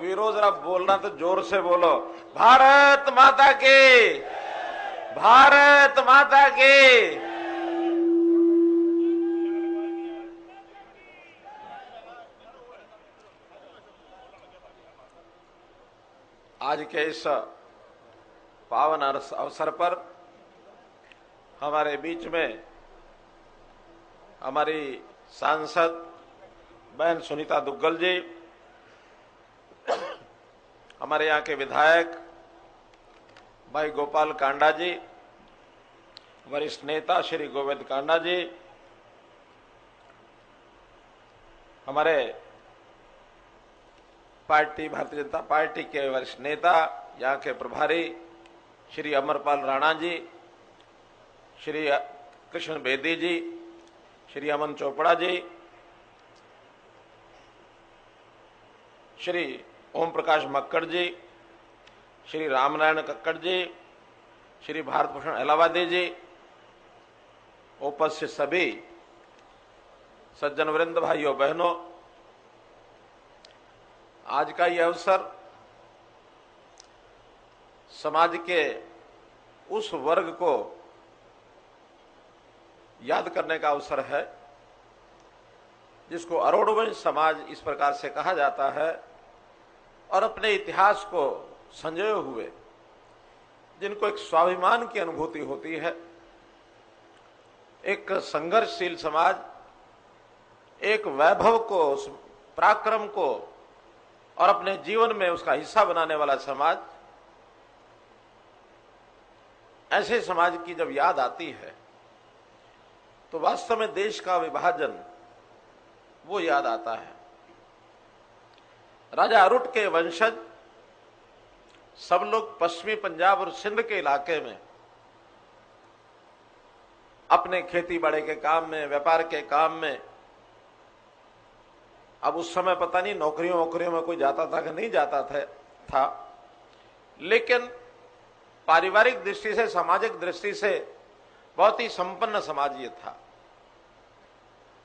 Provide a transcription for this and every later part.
वीरो जरा बोलना तो जोर से बोलो। भारत माता की, भारत माता की। आज के इस पावन अवसर पर हमारे बीच में हमारी सांसद बहन सुनीता दुग्गल जी, हमारे यहाँ के विधायक भाई गोपाल कांडा जी, वरिष्ठ नेता श्री गोविंद कांडा जी, हमारे पार्टी भारतीय जनता पार्टी के वरिष्ठ नेता यहाँ के प्रभारी श्री अमरपाल राणा जी, श्री कृष्ण बेदी जी, श्री अमन चोपड़ा जी, श्री ओम प्रकाश मक्कड़ जी, श्री रामनारायण कक्कड़ जी, श्री भारत भूषण अहलावादी जी, उपस्थित सभी सज्जन वृंद भाइयों बहनों, आज का यह अवसर समाज के उस वर्ग को याद करने का अवसर है जिसको अरोड़वंश समाज इस प्रकार से कहा जाता है और अपने इतिहास को संजोए हुए जिनको एक स्वाभिमान की अनुभूति होती है, एक संघर्षशील समाज, एक वैभव को, पराक्रम को और अपने जीवन में उसका हिस्सा बनाने वाला समाज, ऐसे समाज की जब याद आती है तो वास्तव में देश का विभाजन वो याद आता है। राजा अरुट के वंशज सब लोग पश्चिमी पंजाब और सिंध के इलाके में अपने खेती बाड़ी के काम में, व्यापार के काम में, अब उस समय पता नहीं नौकरियों में कोई जाता था कि नहीं जाता था, लेकिन पारिवारिक दृष्टि से, सामाजिक दृष्टि से बहुत ही संपन्न समाज ये था।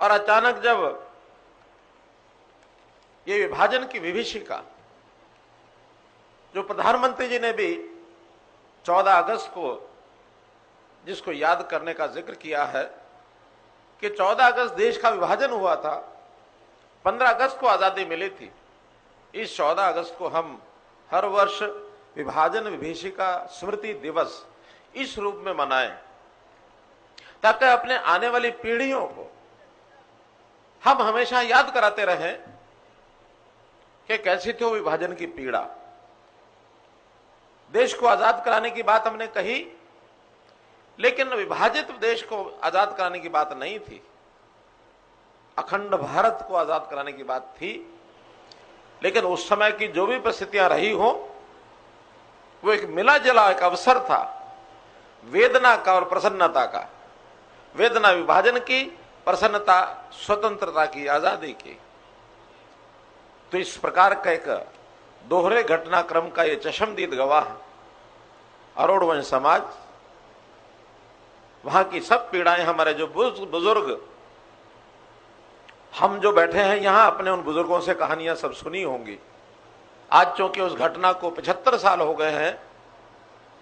और अचानक जब ये विभाजन की विभीषिका, जो प्रधानमंत्री जी ने भी 14 अगस्त को जिसको याद करने का जिक्र किया है कि 14 अगस्त देश का विभाजन हुआ था, 15 अगस्त को आजादी मिली थी। इस 14 अगस्त को हम हर वर्ष विभाजन विभीषिका स्मृति दिवस इस रूप में मनाएं ताकि अपने आने वाली पीढ़ियों को हम हमेशा याद कराते रहें कि कैसी थी वो विभाजन की पीड़ा। देश को आजाद कराने की बात हमने कही, लेकिन विभाजित देश को आजाद कराने की बात नहीं थी, अखंड भारत को आजाद कराने की बात थी। लेकिन उस समय की जो भी परिस्थितियां रही हो, वो एक मिला जुला एक अवसर था वेदना का और प्रसन्नता का। वेदना विभाजन की, प्रसन्नता स्वतंत्रता की, आजादी की। तो इस प्रकार का एक दोहरे घटनाक्रम का ये चशमदीद गवाह अरोड़वंश समाज, वहां की सब पीड़ाएं हमारे जो बुजुर्ग, हम जो बैठे हैं यहां, अपने उन बुजुर्गों से कहानियां सब सुनी होंगी। आज चूंकि उस घटना को 75 साल हो गए हैं,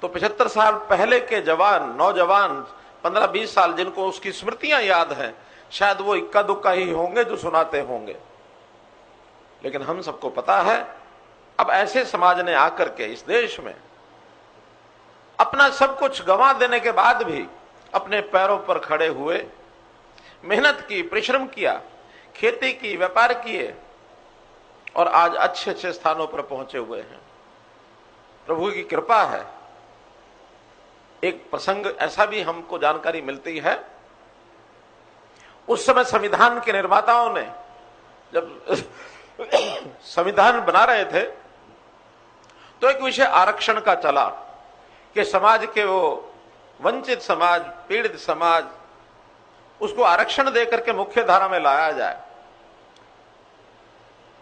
तो 75 साल पहले के जवान, नौजवान, 15-20 साल जिनको उसकी स्मृतियां याद हैं, शायद वो इक्का दुक्का ही होंगे जो सुनाते होंगे। लेकिन हम सबको पता है, अब ऐसे समाज ने आकर के इस देश में अपना सब कुछ गंवा देने के बाद भी अपने पैरों पर खड़े हुए, मेहनत की, परिश्रम किया, खेती की, व्यापार किए और आज अच्छे अच्छे स्थानों पर पहुंचे हुए हैं। प्रभु की कृपा है। एक प्रसंग ऐसा भी हमको जानकारी मिलती है, उस समय संविधान के निर्माताओं ने जब संविधान बना रहे थे तो एक विषय आरक्षण का चला कि समाज के वो वंचित समाज, पीड़ित समाज, उसको आरक्षण देकर के मुख्य धारा में लाया जाए।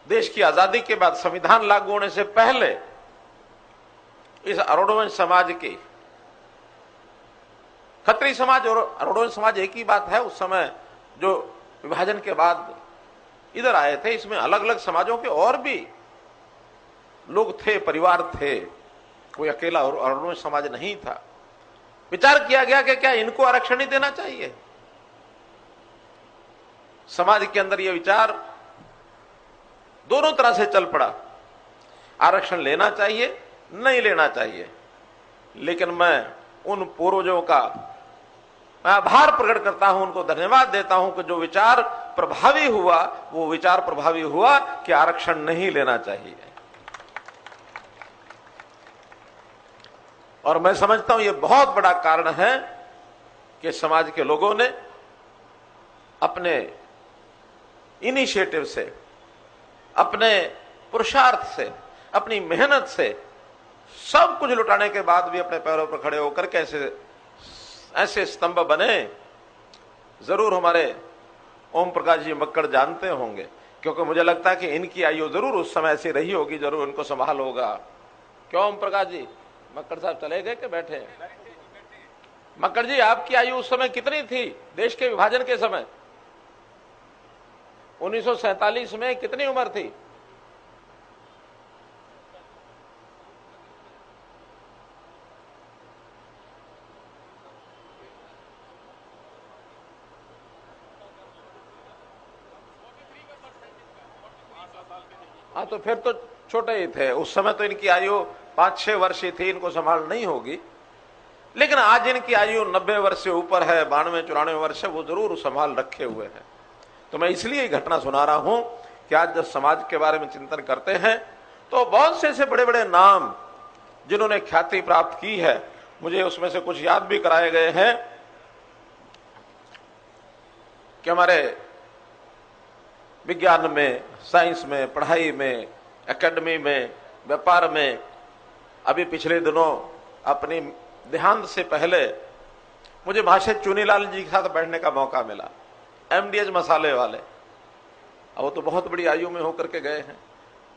देश की आजादी के बाद संविधान लागू होने से पहले इस अरोड़वंश समाज की, खत्री समाज और अरोड़वंश समाज एक ही बात है। उस समय जो विभाजन के बाद इधर आए थे, इसमें अलग अलग समाजों के और भी लोग थे, परिवार थे, कोई अकेला और समाज नहीं था। विचार किया गया कि क्या इनको आरक्षण ही देना चाहिए। समाज के अंदर यह विचार दोनों तरह से चल पड़ा, आरक्षण लेना चाहिए, नहीं लेना चाहिए। लेकिन मैं उन पूर्वजों का मैं आभार प्रकट करता हूं, उनको धन्यवाद देता हूं कि जो विचार प्रभावी हुआ वो विचार प्रभावी हुआ कि आरक्षण नहीं लेना चाहिए। और मैं समझता हूं ये बहुत बड़ा कारण है कि समाज के लोगों ने अपने इनिशिएटिव से, अपने पुरुषार्थ से, अपनी मेहनत से सब कुछ लुटाने के बाद भी अपने पैरों पर खड़े होकर कैसे ऐसे स्तंभ बने। जरूर हमारे ओम प्रकाश जी मक्कड़ जानते होंगे, क्योंकि मुझे लगता है कि इनकी आयु जरूर उस समय ऐसी रही होगी, जरूर इनको संभाल होगा। क्यों ओम प्रकाश जी? मक्कड़ साहब चले गए कि बैठे हैं? मक्कड़ जी, आपकी आयु उस समय कितनी थी? देश के विभाजन के समय 1947 में कितनी उम्र थी? हाँ, तो फिर तो छोटे ही थे उस समय, तो इनकी आयु 5-6 वर्ष ही थी, इनको संभाल नहीं होगी। लेकिन आज इनकी आयु 90 वर्ष से ऊपर है, 92-94 वर्ष है, वो जरूर संभाल रखे हुए हैं। तो मैं इसलिए ये घटना सुना रहा हूं कि आज जब समाज के बारे में चिंतन करते हैं तो बहुत से ऐसे बड़े बड़े नाम जिन्होंने ख्याति प्राप्त की है, मुझे उसमें से कुछ याद भी कराए गए हैं कि हमारे विज्ञान में, साइंस में, पढ़ाई में, एकेडमी में, व्यापार में, अभी पिछले दिनों अपनी देहांत से पहले मुझे महाशय चुनीलाल जी के साथ बैठने का मौका मिला, एमडीएच मसाले वाले। अब वो तो बहुत बड़ी आयु में होकर के गए हैं,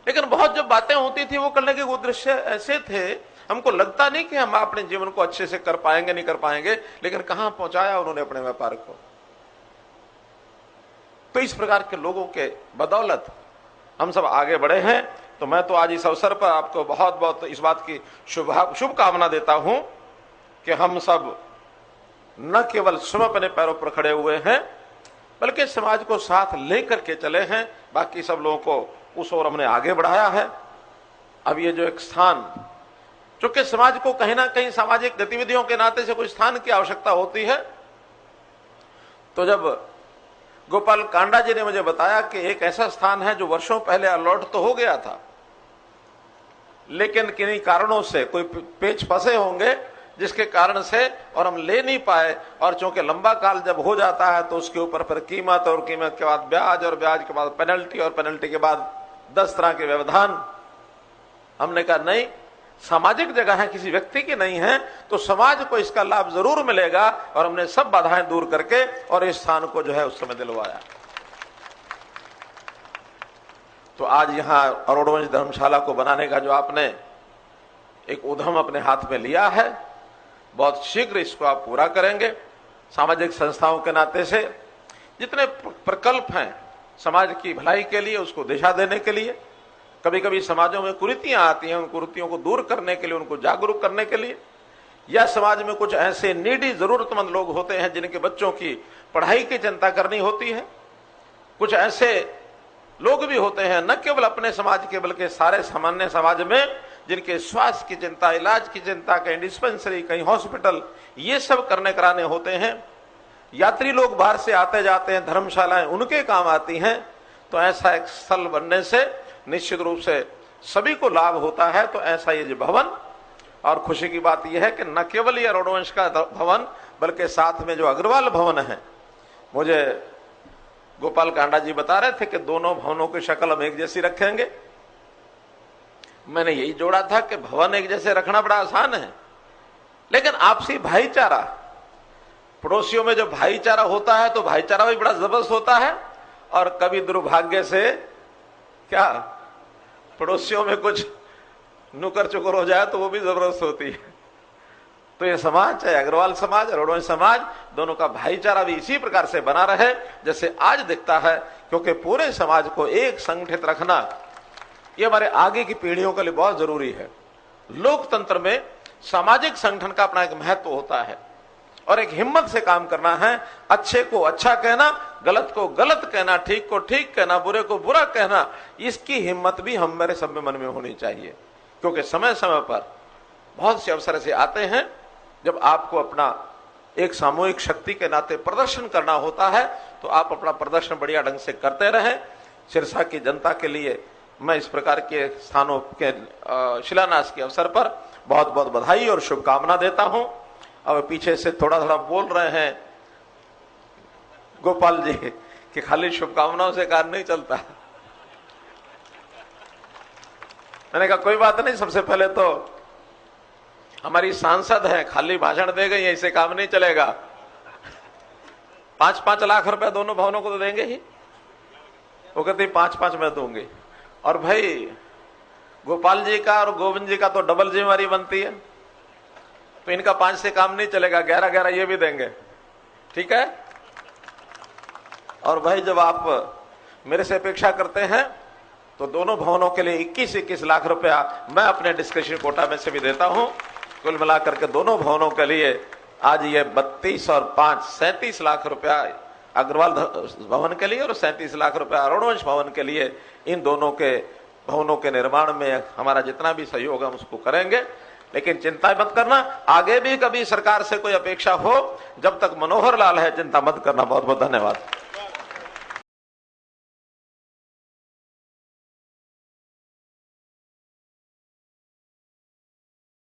लेकिन बहुत जब बातें होती थी वो करने के उद्देश्य ऐसे थे, हमको लगता नहीं कि हम अपने जीवन को अच्छे से कर पाएंगे, नहीं कर पाएंगे, लेकिन कहां पहुंचाया उन्होंने अपने व्यापार को। तो इस प्रकार के लोगों के बदौलत हम सब आगे बढ़े हैं। तो मैं तो आज इस अवसर पर आपको बहुत बहुत इस बात की शुभकामना देता हूं कि हम सब न केवल स्वयं अपने पैरों पर खड़े हुए हैं, बल्कि समाज को साथ लेकर के चले हैं। बाकी सब लोगों को उस ओर हमने आगे बढ़ाया है। अब ये जो एक स्थान, चूंकि समाज को कहीं ना कहीं सामाजिक गतिविधियों के नाते से कुछ स्थान की आवश्यकता होती है, तो जब गोपाल कांडा जी ने मुझे बताया कि एक ऐसा स्थान है जो वर्षों पहले अलॉट तो हो गया था, लेकिन किन्हीं कारणों से कोई पेच फंसे होंगे जिसके कारण से और हम ले नहीं पाए, और चूंकि लंबा काल जब हो जाता है तो उसके ऊपर फिर कीमत, और कीमत के बाद ब्याज, और ब्याज के बाद पेनल्टी, और पेनल्टी के बाद 10 तरह के व्यवधान। हमने कहा नहीं, सामाजिक जगह है, किसी व्यक्ति की नहीं है, तो समाज को इसका लाभ जरूर मिलेगा। और हमने सब बाधाएं दूर करके और इस स्थान को जो है उस समय दिलवाया। तो आज यहां अरोड़वंश धर्मशाला को बनाने का जो आपने एक उद्यम अपने हाथ में लिया है, बहुत शीघ्र इसको आप पूरा करेंगे। सामाजिक संस्थाओं के नाते से जितने प्रकल्प हैं समाज की भलाई के लिए, उसको दिशा देने के लिए, कभी कभी समाजों में कुरीतियां आती हैं, उन कुरीतियों को दूर करने के लिए, उनको जागरूक करने के लिए, या समाज में कुछ ऐसे नीडी जरूरतमंद लोग होते हैं जिनके बच्चों की पढ़ाई की चिंता करनी होती है, कुछ ऐसे लोग भी होते हैं न केवल अपने समाज के बल्कि सारे सामान्य समाज में, जिनके स्वास्थ्य की चिंता, इलाज की चिंता, कहीं डिस्पेंसरी, कहीं हॉस्पिटल, ये सब करने कराने होते हैं। यात्री लोग बाहर से आते जाते हैं, धर्मशालाएं उनके काम आती हैं। तो ऐसा एक स्थल बनने से निश्चित रूप से सभी को लाभ होता है। तो ऐसा ये जो भवन, और खुशी की बात यह है कि न केवल ये अरोड़वंश का भवन बल्कि साथ में जो अग्रवाल भवन है, मुझे गोपाल कांडा जी बता रहे थे कि दोनों भवनों की शक्ल हम एक जैसी रखेंगे। मैंने यही जोड़ा था कि भवन एक जैसे रखना बड़ा आसान है, लेकिन आपसी भाईचारा, पड़ोसियों में जो भाईचारा होता है तो भाईचारा भी बड़ा जबरदस्त होता है। और कभी दुर्भाग्य से क्या पड़ोसियों में कुछ नुकर चुकर हो जाए तो वो भी जबरदस्त होती है। तो ये समाज, चाहे अग्रवाल समाज, अरोड़वंश समाज, दोनों का भाईचारा भी इसी प्रकार से बना रहे जैसे आज दिखता है, क्योंकि पूरे समाज को एक संगठित रखना ये हमारे आगे की पीढ़ियों के लिए बहुत जरूरी है। लोकतंत्र में सामाजिक संगठन का अपना एक महत्व होता है और एक हिम्मत से काम करना है। अच्छे को अच्छा कहना, गलत को गलत कहना, ठीक को ठीक कहना, बुरे को बुरा कहना, इसकी हिम्मत भी हम मेरे सब में मन में होनी चाहिए। क्योंकि समय समय पर बहुत से अवसर ऐसे आते हैं जब आपको अपना एक सामूहिक शक्ति के नाते प्रदर्शन करना होता है, तो आप अपना प्रदर्शन बढ़िया ढंग से करते रहें। सिरसा की जनता के लिए मैं इस प्रकार के स्थानों के शिलान्यास के अवसर पर बहुत बहुत बधाई और शुभकामना देता हूं। अब पीछे से थोड़ा थोड़ा बोल रहे हैं गोपाल जी कि खाली शुभकामनाओं से कार्य नहीं चलता। मैंने कहा कोई बात नहीं, सबसे पहले तो हमारी सांसद है, खाली भाषण दे गई, ऐसे काम नहीं चलेगा। 5-5 लाख रुपए दोनों भवनों को तो देंगे ही। वो कहते 5-5 मैं दूंगी। और भाई गोपाल जी का और गोविंद जी का तो डबल जिम्मेवारी बनती है, तो इनका 5 से काम नहीं चलेगा, 11-11 ये भी देंगे, ठीक है। और भाई जब आप मेरे से अपेक्षा करते हैं तो दोनों भवनों के लिए 21-21 लाख रुपया मैं अपने डिस्क्रिप्शन कोटा में से भी देता हूं। कुल मिलाकर के दोनों भवनों के लिए आज ये 32 और 5 37 लाख रुपया अग्रवाल भवन के लिए और 37 लाख रुपया अरुणवंश भवन के लिए, इन दोनों के भवनों के निर्माण में हमारा जितना भी सहयोग है हम उसको करेंगे। लेकिन चिंता मत करना, आगे भी कभी सरकार से कोई अपेक्षा हो, जब तक मनोहर लाल है चिंता मत करना। बहुत बहुत धन्यवाद।